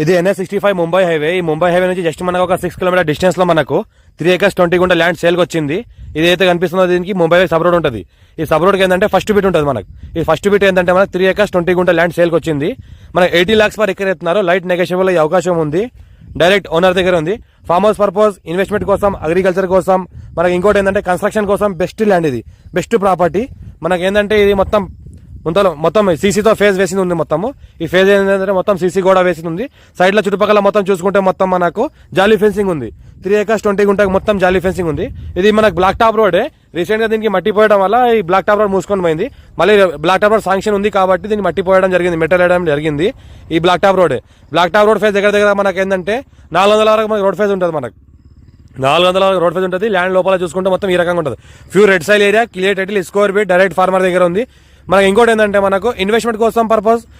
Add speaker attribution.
Speaker 1: ఇది NH65 Mumbai highway. ఈ Mumbai highway నుంచి జస్ట్ మనకు ఒక 6 కిలోమీటర్ డిస్టెన్స్ లో మనకు 3 acres 20 గుంట ల్యాండ్ సేల్ కి వచ్చింది. ఇదైతే కనిపిస్తుందో దీనికి ముంబై సబ్ రోడ్ ఉంటుంది. ఈ సబ్ రోడ్ కి ఏంటంటే ఫస్ట్ బిట్ ఉంటుంది మనకు. ఈ ఫస్ట్ బిట్ ఏంటంటే మనకు 3 acres 20 గుంట ల్యాండ్ సేల్ కి వచ్చింది. మనకు 80 lakhs పర్ ఎకర్ ఎత్తున్నారు. లైట్ నెగోషియబుల్ అయ్యే అవకాశం ఉంది. డైరెక్ట్ ఓనర్ దగ్గర ఉంది. ఫార్మ్ హౌస్ పర్పస్, ఇన్వెస్ట్మెంట్ కోసం, అగ్రికల్చర్ కోసం, మనకి ఇంకోటి ఏంటంటే కన్స్ట్రక్షన్ కోసం బెస్ట్ ల్యాండ్. ఇది బెస్ట్ ప్రాపర్టీ. మనకి ఏంటంటే ఇది మొత్తం సీసీతో ఫేజ్ వేసింది ఉంది. మొత్తము ఈ ఫేజ్ ఏంటంటే మొత్తం సీసీ కూడా వేసింది ఉంది. సైడ్ లో చుట్టుపక్కల మొత్తం చూసుకుంటే మొత్తం మనకు జాలీ ఫెన్సింగ్ ఉంది. 3 acres 20 గుంటకు మొత్తం జాలీ ఫెన్సింగ్ ఉంది. ఇది మనకు బ్లాక్ టాప్ రోడే. రీసెంట్ గా దీనికి మట్టి పోయడం వల్ల ఈ బ్లాక్ టాప్ రోడ్ మూసుకొని పోయింది. మళ్ళీ బ్లాక్ టాప్ రోడ్ శాంక్షన్ ఉంది కాబట్టి దీనికి మట్టి పోయడం జరిగింది, మెటల్ వేయడం జరిగింది. ఈ బ్లాక్ టాప్ రోడ్ ఫేజ్ దగ్గర మనకు ఏంటంటే 400 వరకు మనకి రోడ్ ఫేజ్ ఉంటుంది. మనకు 400 రోడ్ ఫేజ్ ఉంటుంది. ల్యాండ్ లోపల చూసుకుంటే మొత్తం ఈ రకంగా ఉంటుంది. Few red soil area, clear title, score bit, direct farmer దగ్గర ఉంది. మనకి ఇంకోటి ఏంటంటే మనకు ఇన్వెస్ట్మెంట్ కోసం పర్పస్,